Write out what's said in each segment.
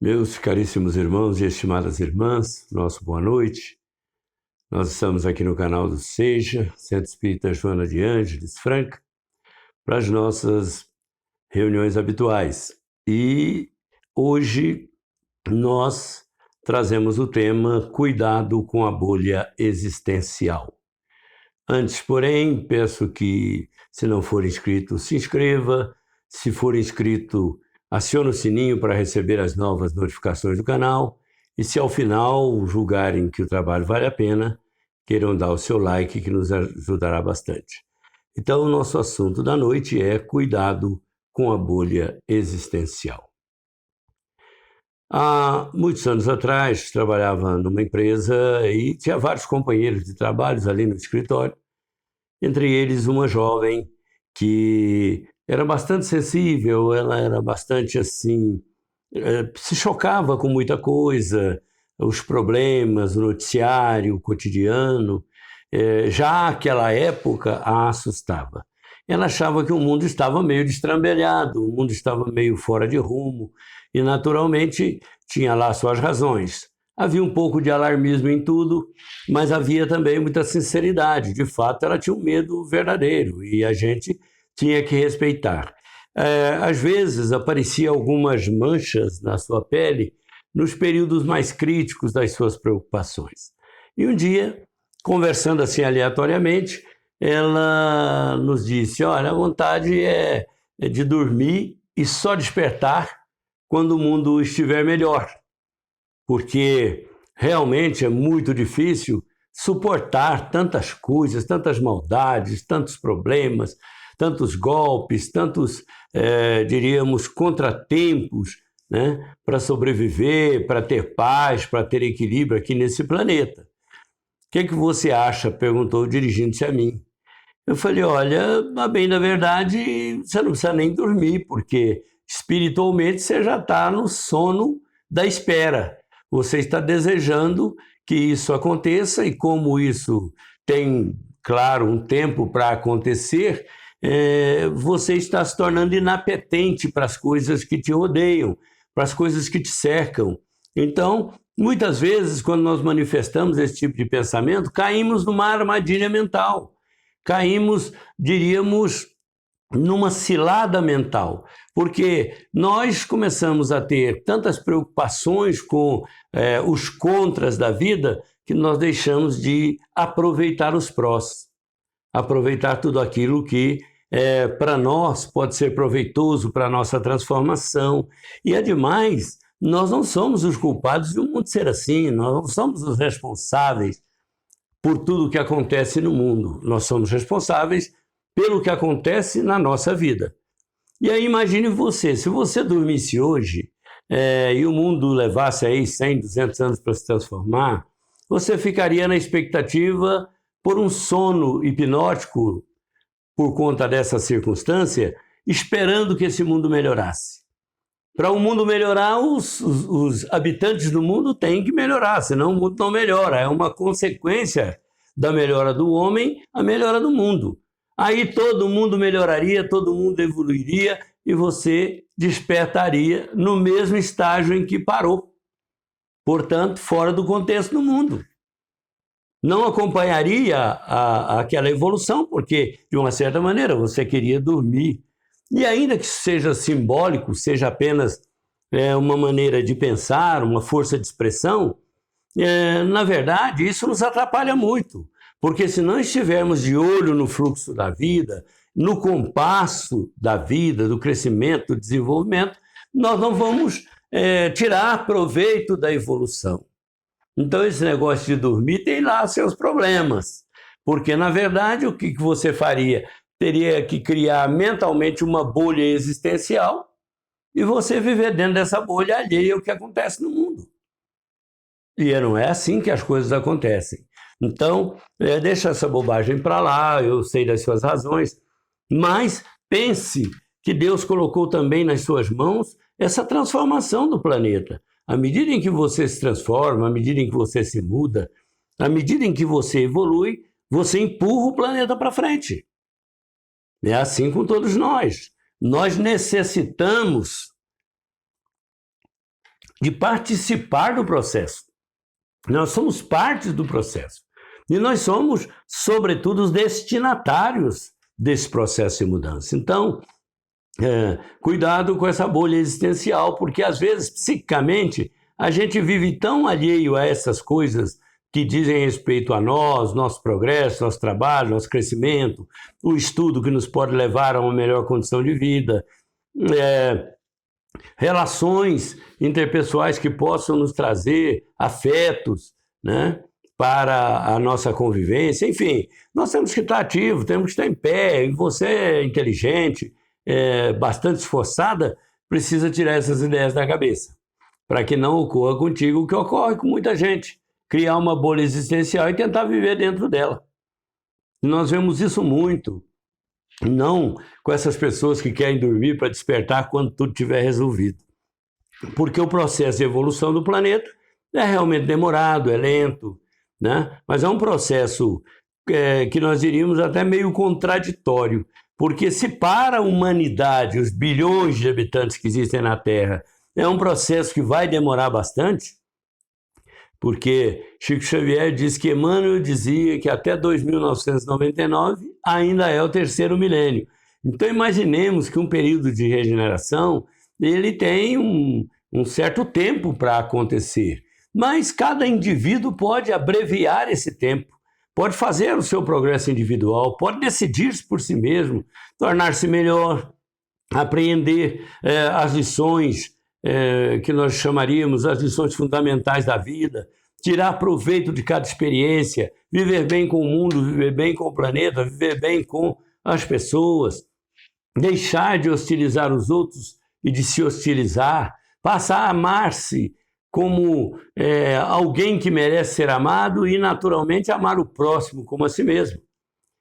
Meus caríssimos irmãos e estimadas irmãs, nosso boa noite. Nós estamos aqui no canal do Seja, Centro Espírita Joana de Ângeles Franca, para as nossas reuniões habituais. E hoje nós trazemos o tema Cuidado com a bolha existencial. Antes, porém, peço que, se não for inscrito, se inscreva. Se for inscrito, acione o sininho para receber as novas notificações do canal. E se ao final julgarem que o trabalho vale a pena, queiram dar o seu like, que nos ajudará bastante. Então, o nosso assunto da noite é cuidado com a bolha existencial. Há muitos anos atrás, trabalhava numa empresa e tinha vários companheiros de trabalhos ali no escritório, entre eles uma jovem que era bastante sensível, ela era bastante assim, se chocava com muita coisa, os problemas, o noticiário, o cotidiano, já aquela época a assustava. Ela achava que o mundo estava meio destrambelhado, o mundo estava meio fora de rumo e, naturalmente, tinha lá suas razões. Havia um pouco de alarmismo em tudo, mas havia também muita sinceridade. De fato, ela tinha um medo verdadeiro e a gente tinha que respeitar. Às vezes, apareciam algumas manchas na sua pele nos períodos mais críticos das suas preocupações. E um dia, conversando assim aleatoriamente, ela nos disse: olha, a vontade é de dormir e só despertar quando o mundo estiver melhor, porque realmente é muito difícil suportar tantas coisas, tantas maldades, tantos problemas, tantos golpes, tantos, diríamos, contratempos, né, para sobreviver, para ter paz, para ter equilíbrio aqui nesse planeta. O que você acha? Perguntou, dirigindo-se a mim. Eu falei: olha, a bem da verdade, você não precisa nem dormir, porque espiritualmente você já está no sono da espera. Você está desejando que isso aconteça e como isso tem, claro, um tempo para acontecer, você está se tornando inapetente para as coisas que te rodeiam, para as coisas que te cercam. Então, muitas vezes, quando nós manifestamos esse tipo de pensamento, caímos numa armadilha mental. Caímos, diríamos, numa cilada mental, porque nós começamos a ter tantas preocupações com os contras da vida que nós deixamos de aproveitar os prós, aproveitar tudo aquilo que para nós pode ser proveitoso para a nossa transformação. E ademais, nós não somos os culpados de um mundo ser assim, nós não somos os responsáveis por tudo o que acontece no mundo. Nós somos responsáveis pelo que acontece na nossa vida. E aí imagine você, se você dormisse hoje e o mundo levasse aí 100, 200 anos para se transformar, você ficaria na expectativa por um sono hipnótico por conta dessa circunstância, esperando que esse mundo melhorasse. Para o mundo melhorar, os habitantes do mundo têm que melhorar, senão o mundo não melhora. É uma consequência da melhora do homem, a melhora do mundo. Aí todo mundo melhoraria, todo mundo evoluiria e você despertaria no mesmo estágio em que parou. Portanto, fora do contexto do mundo. Não acompanharia aquela evolução, porque, de uma certa maneira, você queria dormir. E ainda que seja simbólico, seja apenas uma maneira de pensar, uma força de expressão, na verdade, isso nos atrapalha muito. Porque se não estivermos de olho no fluxo da vida, no compasso da vida, do crescimento, do desenvolvimento, nós não vamos tirar proveito da evolução. Então, esse negócio de dormir tem lá seus problemas. Porque, na verdade, o que você faria? Teria que criar mentalmente uma bolha existencial e você viver dentro dessa bolha alheia ao que acontece no mundo. E não é assim que as coisas acontecem. Então, deixa essa bobagem para lá, eu sei das suas razões, mas pense que Deus colocou também nas suas mãos essa transformação do planeta. À medida em que você se transforma, à medida em que você se muda, à medida em que você evolui, você empurra o planeta para frente. É assim com todos nós. Nós necessitamos de participar do processo. Nós somos parte do processo. E nós somos, sobretudo, os destinatários desse processo de mudança. Então, cuidado com essa bolha existencial, porque às vezes, psiquicamente, a gente vive tão alheio a essas coisas que dizem respeito a nós, nosso progresso, nosso trabalho, nosso crescimento, o estudo que nos pode levar a uma melhor condição de vida, relações interpessoais que possam nos trazer afetos, né, para a nossa convivência. Enfim, nós temos que estar ativos, temos que estar em pé. E você é inteligente, bastante esforçada, precisa tirar essas ideias da cabeça, para que não ocorra contigo o que ocorre com muita gente, criar uma bolha existencial e tentar viver dentro dela. Nós vemos isso muito, não com essas pessoas que querem dormir para despertar quando tudo estiver resolvido. Porque o processo de evolução do planeta é realmente demorado, é lento, né? Mas é um processo que nós diríamos até meio contraditório, porque se para a humanidade, os bilhões de habitantes que existem na Terra, é um processo que vai demorar bastante, porque Chico Xavier diz que Emmanuel dizia que até 2999 ainda é o terceiro milênio. Então imaginemos que um período de regeneração ele tem um certo tempo para acontecer, mas cada indivíduo pode abreviar esse tempo, pode fazer o seu progresso individual, pode decidir-se por si mesmo, tornar-se melhor, apreender as lições que nós chamaríamos as lições fundamentais da vida, tirar proveito de cada experiência, viver bem com o mundo, viver bem com o planeta, viver bem com as pessoas, deixar de hostilizar os outros e de se hostilizar, passar a amar-se como alguém que merece ser amado e, naturalmente, amar o próximo como a si mesmo.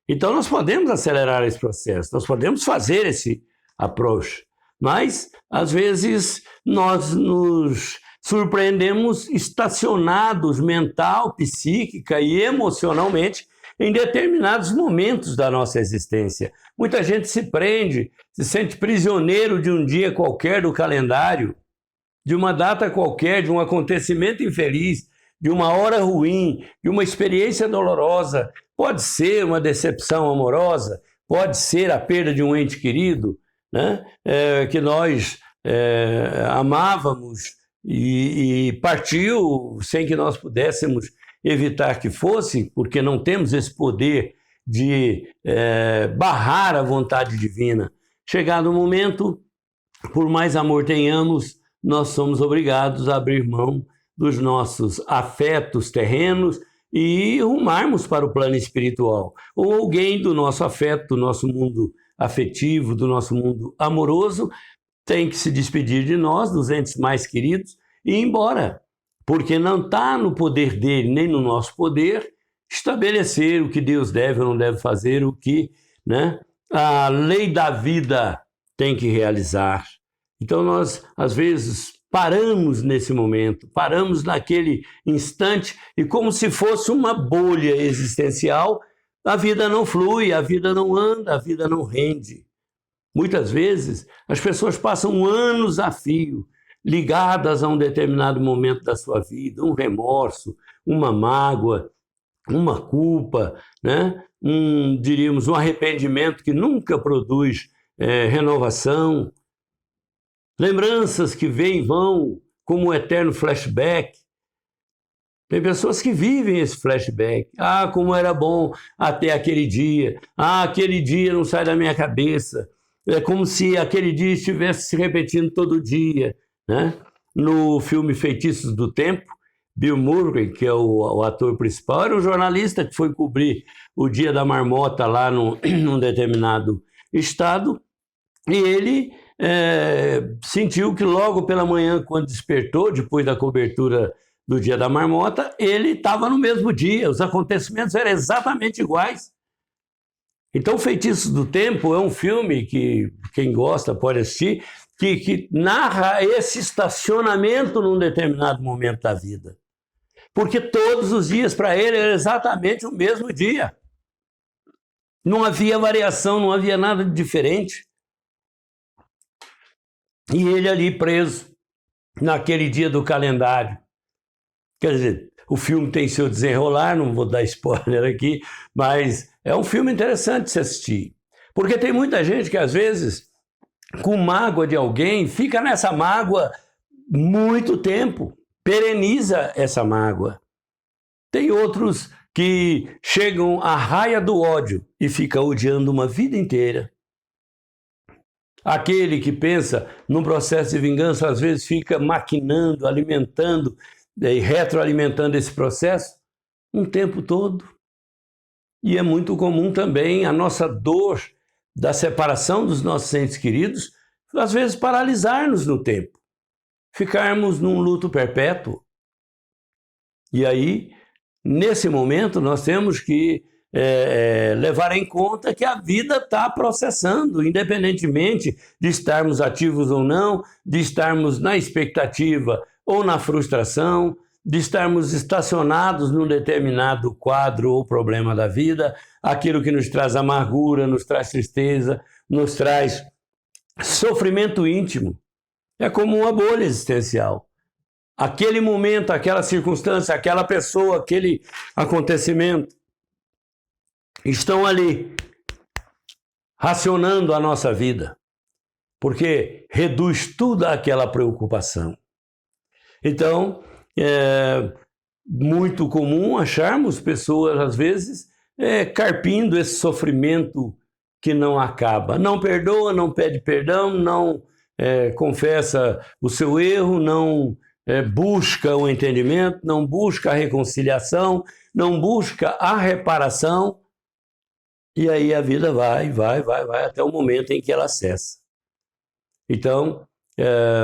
Então, nós podemos acelerar esse processo, nós podemos fazer esse approach, mas, às vezes, nós nos surpreendemos estacionados mental, psíquica e emocionalmente em determinados momentos da nossa existência. Muita gente se prende, se sente prisioneiro de um dia qualquer do calendário, de uma data qualquer, de um acontecimento infeliz, de uma hora ruim, de uma experiência dolorosa. Pode ser uma decepção amorosa, pode ser a perda de um ente querido, né? Que nós amávamos e partiu sem que nós pudéssemos evitar que fosse, porque não temos esse poder de barrar a vontade divina. Chegado o momento, por mais amor tenhamos, nós somos obrigados a abrir mão dos nossos afetos terrenos e rumarmos para o plano espiritual. Ou alguém do nosso afeto, do nosso mundo afetivo, do nosso mundo amoroso, tem que se despedir de nós, dos entes mais queridos, e ir embora. Porque não está no poder dele, nem no nosso poder, estabelecer o que Deus deve ou não deve fazer, o que, né, a lei da vida tem que realizar. Então nós, às vezes, paramos nesse momento, paramos naquele instante e como se fosse uma bolha existencial, a vida não flui, a vida não anda, a vida não rende. Muitas vezes as pessoas passam anos a fio, ligadas a um determinado momento da sua vida, um remorso, uma mágoa, uma culpa, né? Diríamos, um arrependimento que nunca produz renovação, lembranças que vêm e vão, como um eterno flashback. Tem pessoas que vivem esse flashback. Ah, como era bom até aquele dia. Ah, aquele dia não sai da minha cabeça. É como se aquele dia estivesse se repetindo todo dia, né? No filme Feitiços do Tempo, Bill Murray, que é o ator principal, era um jornalista que foi cobrir o Dia da Marmota lá num determinado estado, e ele sentiu que logo pela manhã, quando despertou, depois da cobertura do Dia da Marmota, ele estava no mesmo dia, os acontecimentos eram exatamente iguais. Então, Feitiços do Tempo é um filme que quem gosta pode assistir, que narra esse estacionamento num determinado momento da vida. Porque todos os dias para ele era exatamente o mesmo dia. Não havia variação, não havia nada de diferente. E ele ali preso naquele dia do calendário. Quer dizer, o filme tem seu desenrolar, não vou dar spoiler aqui, mas é um filme interessante de se assistir. Porque tem muita gente que, às vezes, com mágoa de alguém, fica nessa mágoa muito tempo, pereniza essa mágoa. Tem outros que chegam à raia do ódio e ficam odiando uma vida inteira. Aquele que pensa num processo de vingança, às vezes fica maquinando, alimentando e retroalimentando esse processo um tempo todo. E é muito comum também a nossa dor da separação dos nossos entes queridos, às vezes paralisar-nos no tempo, ficarmos num luto perpétuo. E aí, nesse momento, nós temos que levar em conta que a vida está processando, independentemente de estarmos ativos ou não, de estarmos na expectativa ou na frustração, de estarmos estacionados num determinado quadro ou problema da vida, aquilo que nos traz amargura, nos traz tristeza, nos traz sofrimento íntimo. É como uma bolha existencial. Aquele momento, aquela circunstância, aquela pessoa, aquele acontecimento estão ali racionando a nossa vida, porque reduz tudo àquela preocupação. Então, é muito comum acharmos pessoas, às vezes, carpindo esse sofrimento que não acaba. Não perdoa, não pede perdão, não confessa o seu erro, não busca o entendimento, não busca a reconciliação, não busca a reparação, e aí a vida vai até o momento em que ela cessa. Então,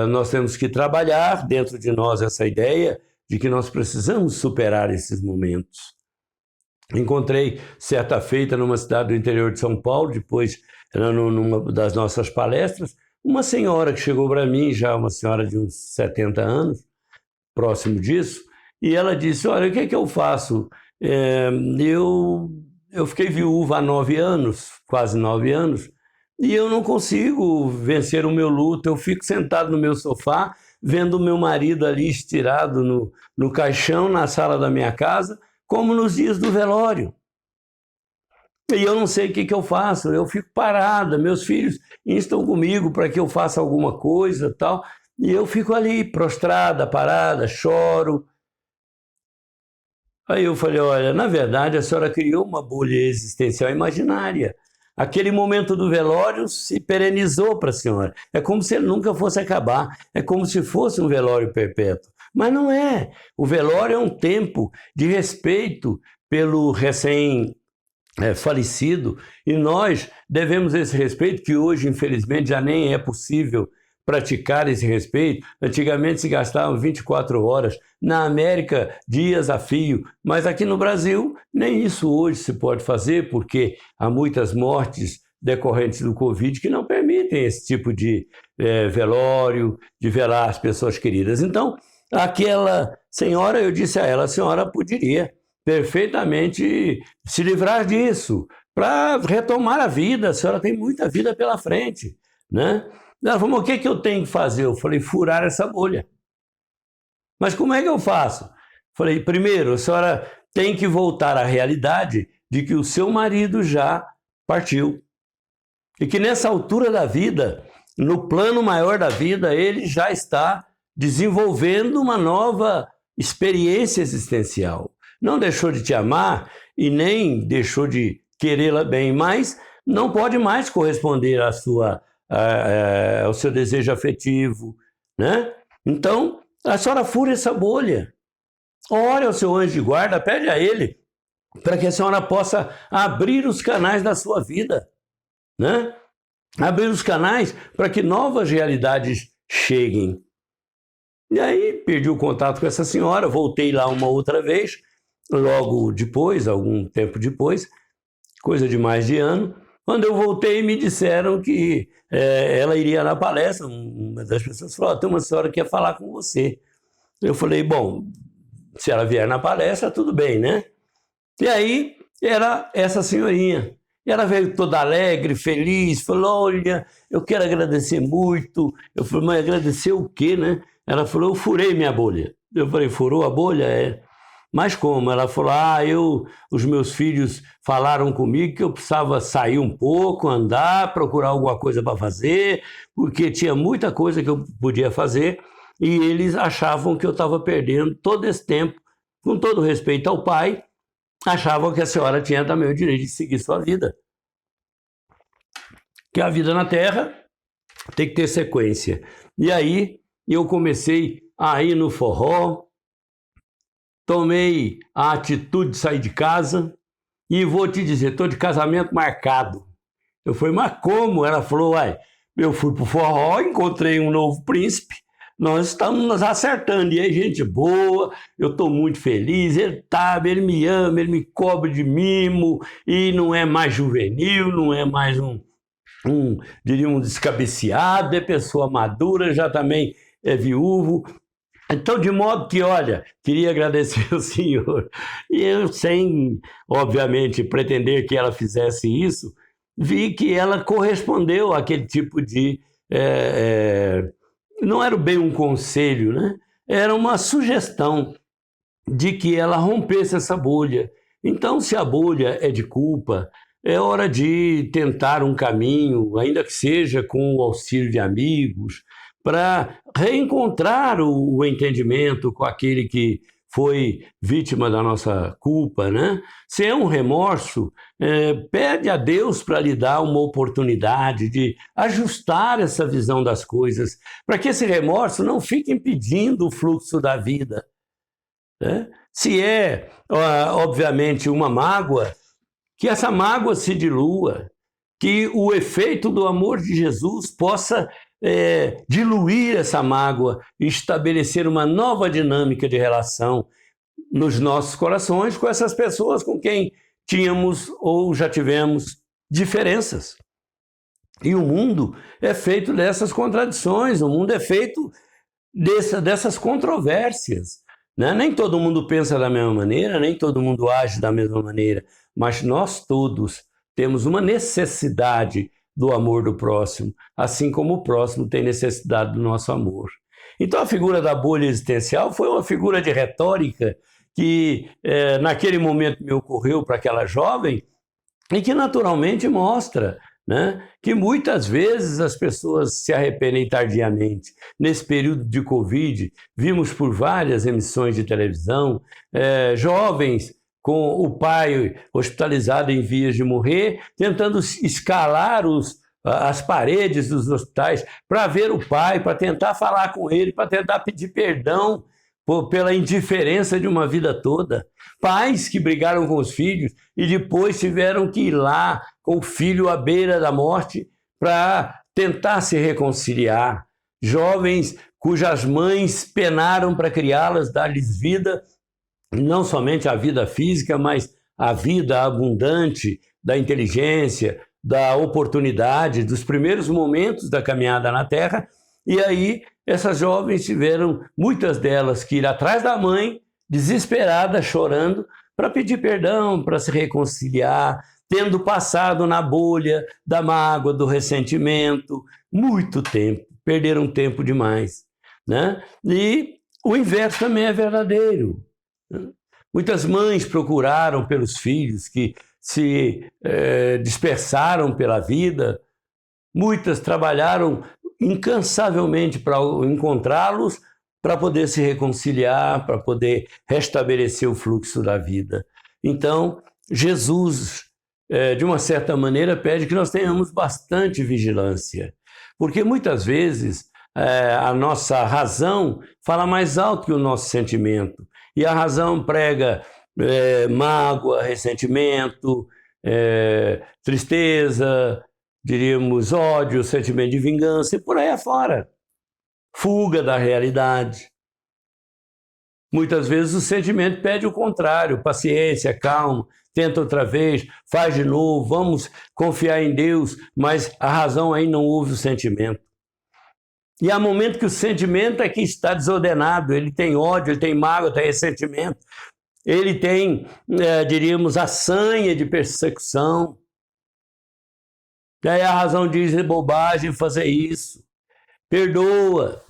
nós temos que trabalhar dentro de nós essa ideia de que nós precisamos superar esses momentos. Encontrei certa feita numa cidade do interior de São Paulo, depois, numa das nossas palestras, uma senhora que chegou para mim, já uma senhora de uns 70 anos, próximo disso, e ela disse, olha, o que é que eu faço? Eu fiquei viúva há 9 anos, quase 9 anos, e eu não consigo vencer o meu luto, eu fico sentado no meu sofá, vendo o meu marido ali estirado no caixão, na sala da minha casa, como nos dias do velório. E eu não sei o que eu faço, eu fico parada, meus filhos instam comigo para que eu faça alguma coisa, tal, e eu fico ali prostrada, parada, choro. Aí eu falei, olha, na verdade a senhora criou uma bolha existencial imaginária. Aquele momento do velório se perenizou para a senhora. É como se ele nunca fosse acabar, é como se fosse um velório perpétuo. Mas não é. O velório é um tempo de respeito pelo recém-falecido, e nós devemos esse respeito, que hoje, infelizmente, já nem é possível praticar esse respeito. Antigamente se gastavam 24 horas, na América dias a fio, mas aqui no Brasil nem isso hoje se pode fazer, porque há muitas mortes decorrentes do Covid que não permitem esse tipo de velório, de velar as pessoas queridas. Então, aquela senhora, eu disse a ela, a senhora poderia perfeitamente se livrar disso, para retomar a vida, a senhora tem muita vida pela frente, né? Ela falou, o que eu tenho que fazer? Eu falei, furar essa bolha. Mas como é que eu faço? Falei, primeiro, a senhora tem que voltar à realidade de que o seu marido já partiu. E que nessa altura da vida, no plano maior da vida, ele já está desenvolvendo uma nova experiência existencial. Não deixou de te amar e nem deixou de querê-la bem, mas não pode mais corresponder ao seu desejo afetivo, né? Então, a senhora fura essa bolha. Ore ao seu anjo de guarda, pede a ele para que a senhora possa abrir os canais da sua vida, né? Abrir os canais para que novas realidades cheguem. E aí perdi o contato com essa senhora, voltei lá uma outra vez, logo depois, algum tempo depois, coisa de mais de ano. Quando eu voltei, me disseram que ela iria na palestra. Uma das pessoas falou, tem uma senhora que quer falar com você. Eu falei, bom, se ela vier na palestra, tudo bem, né? E aí era essa senhorinha. E ela veio toda alegre, feliz, falou, olha, eu quero agradecer muito. Eu falei, mas agradecer o quê, né? Ela falou, eu furei minha bolha. Eu falei, furou a bolha? É. Mas como? Ela falou, os meus filhos falaram comigo que eu precisava sair um pouco, andar, procurar alguma coisa para fazer, porque tinha muita coisa que eu podia fazer, e eles achavam que eu estava perdendo todo esse tempo, com todo respeito ao pai, achavam que a senhora tinha também o direito de seguir sua vida. Que a vida na Terra tem que ter sequência. E aí eu comecei a ir no forró, tomei a atitude de sair de casa e vou te dizer, estou de casamento marcado. Eu falei, mas como? Ela falou, eu fui para o forró, encontrei um novo príncipe, nós estamos nos acertando, e é gente boa, eu estou muito feliz, ele me ama, ele me cobre de mimo, e não é mais juvenil, não é mais diria um descabeceado, é pessoa madura, já também é viúvo. Então, de modo que, olha, queria agradecer ao senhor, e eu, sem, obviamente, pretender que ela fizesse isso, vi que ela correspondeu àquele tipo de... não era bem um conselho, né? Era uma sugestão de que ela rompesse essa bolha. Então, se a bolha é de culpa, é hora de tentar um caminho, ainda que seja com o auxílio de amigos, para reencontrar o entendimento com aquele que foi vítima da nossa culpa, né? Se é um remorso, pede a Deus para lhe dar uma oportunidade de ajustar essa visão das coisas, para que esse remorso não fique impedindo o fluxo da vida, né? Se é, obviamente, uma mágoa, que essa mágoa se dilua, que o efeito do amor de Jesus possa diluir essa mágoa e estabelecer uma nova dinâmica de relação nos nossos corações com essas pessoas com quem tínhamos ou já tivemos diferenças. E o mundo é feito dessas contradições, o mundo é feito dessas controvérsias, né? Nem todo mundo pensa da mesma maneira, nem todo mundo age da mesma maneira, mas nós todos temos uma necessidade do amor do próximo, assim como o próximo tem necessidade do nosso amor. Então a figura da bolha existencial foi uma figura de retórica que naquele momento me ocorreu para aquela jovem e que naturalmente mostra, né, que muitas vezes as pessoas se arrependem tardiamente. Nesse período de Covid, vimos por várias emissões de televisão jovens com o pai hospitalizado em vias de morrer, tentando escalar as paredes dos hospitais para ver o pai, para tentar falar com ele, para tentar pedir perdão pela indiferença de uma vida toda. Pais que brigaram com os filhos e depois tiveram que ir lá com o filho à beira da morte para tentar se reconciliar. Jovens cujas mães penaram para criá-las, dar-lhes vida, não somente a vida física, mas a vida abundante da inteligência, da oportunidade, dos primeiros momentos da caminhada na Terra. E aí essas jovens tiveram, muitas delas, que ir atrás da mãe, desesperada, chorando, para pedir perdão, para se reconciliar, tendo passado na bolha da mágoa, do ressentimento, muito tempo, perderam tempo demais, né? E o inverso também é verdadeiro. Muitas mães procuraram pelos filhos que se dispersaram pela vida, muitas trabalharam incansavelmente para encontrá-los, para poder se reconciliar, para poder restabelecer o fluxo da vida. Então, Jesus, de uma certa maneira, pede que nós tenhamos bastante vigilância, porque muitas vezes a nossa razão fala mais alto que o nosso sentimento, e a razão prega mágoa, ressentimento, tristeza, diríamos ódio, sentimento de vingança e por aí afora. Fuga da realidade. Muitas vezes o sentimento pede o contrário, paciência, calma, tenta outra vez, faz de novo, vamos confiar em Deus, mas a razão aí não ouve o sentimento. E há momento que o sentimento é que está desordenado, ele tem ódio, ele tem mágoa, tem ressentimento, ele tem, diríamos, a sanha de persecução. Daí a razão diz, é bobagem fazer isso. Perdoa,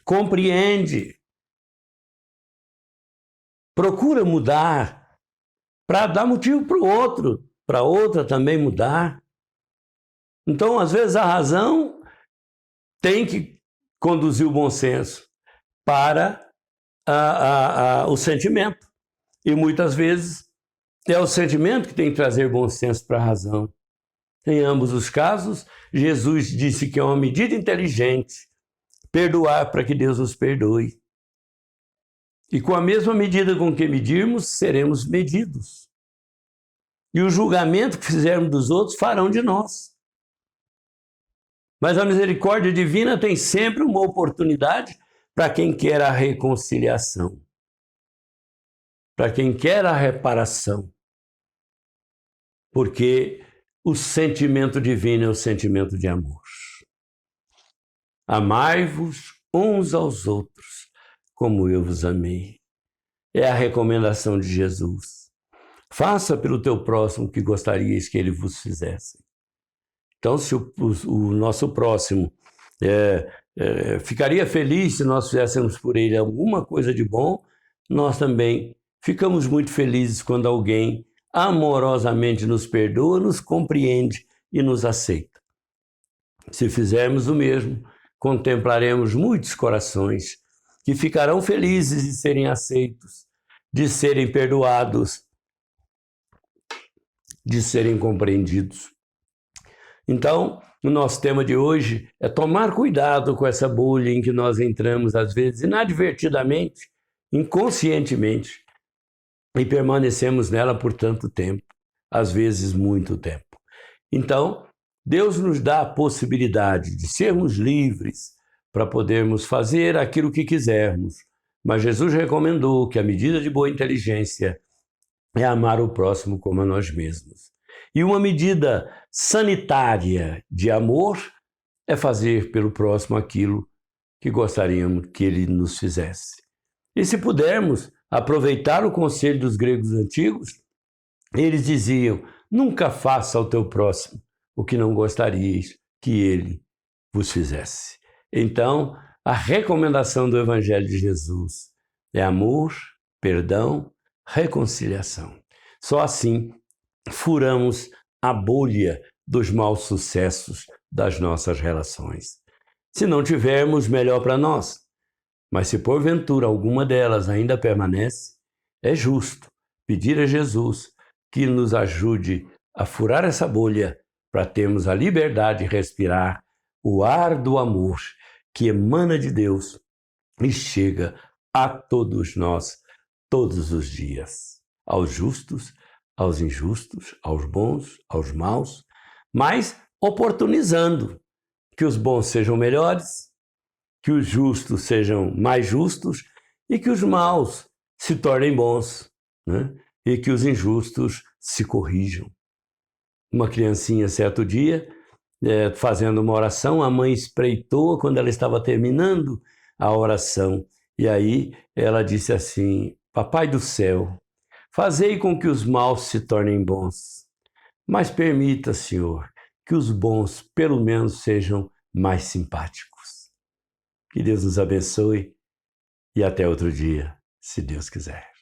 compreende, procura mudar para dar motivo para o outro, para outra também mudar. Então, às vezes, a razão tem que conduzir o bom senso para o sentimento. E muitas vezes é o sentimento que tem que trazer bom senso para a razão. Em ambos os casos, Jesus disse que é uma medida inteligente perdoar para que Deus nos perdoe. E com a mesma medida com que medirmos, seremos medidos. E o julgamento que fizermos dos outros farão de nós. Mas a misericórdia divina tem sempre uma oportunidade para quem quer a reconciliação, para quem quer a reparação. Porque o sentimento divino é o sentimento de amor. Amai-vos uns aos outros, como eu vos amei. É a recomendação de Jesus. Faça pelo teu próximo o que gostarias que ele vos fizesse. Então, se o nosso próximo ficaria feliz se nós fizéssemos por ele alguma coisa de bom, nós também ficamos muito felizes quando alguém amorosamente nos perdoa, nos compreende e nos aceita. Se fizermos o mesmo, contemplaremos muitos corações que ficarão felizes de serem aceitos, de serem perdoados, de serem compreendidos. Então, o nosso tema de hoje é tomar cuidado com essa bolha em que nós entramos, às vezes, inadvertidamente, inconscientemente, e permanecemos nela por tanto tempo, às vezes muito tempo. Então, Deus nos dá a possibilidade de sermos livres para podermos fazer aquilo que quisermos, mas Jesus recomendou que a medida de boa inteligência é amar o próximo como a nós mesmos. E uma medida sanitária de amor é fazer pelo próximo aquilo que gostaríamos que ele nos fizesse. E se pudermos aproveitar o conselho dos gregos antigos, eles diziam: nunca faça ao teu próximo o que não gostarias que ele vos fizesse. Então, a recomendação do Evangelho de Jesus é amor, perdão, reconciliação. Só assim furamos a bolha dos maus sucessos das nossas relações. Se não tivermos, melhor para nós. Mas se porventura alguma delas ainda permanece, é justo pedir a Jesus que nos ajude a furar essa bolha para termos a liberdade de respirar o ar do amor que emana de Deus e chega a todos nós todos os dias, aos justos, aos injustos, aos bons, aos maus, mas oportunizando que os bons sejam melhores, que os justos sejam mais justos e que os maus se tornem bons, né? E que os injustos se corrijam. Uma criancinha, certo dia, fazendo uma oração, a mãe espreitou quando ela estava terminando a oração. E aí ela disse assim: Papai do céu, fazei com que os maus se tornem bons, mas permita, Senhor, que os bons pelo menos sejam mais simpáticos. Que Deus nos abençoe e até outro dia, se Deus quiser.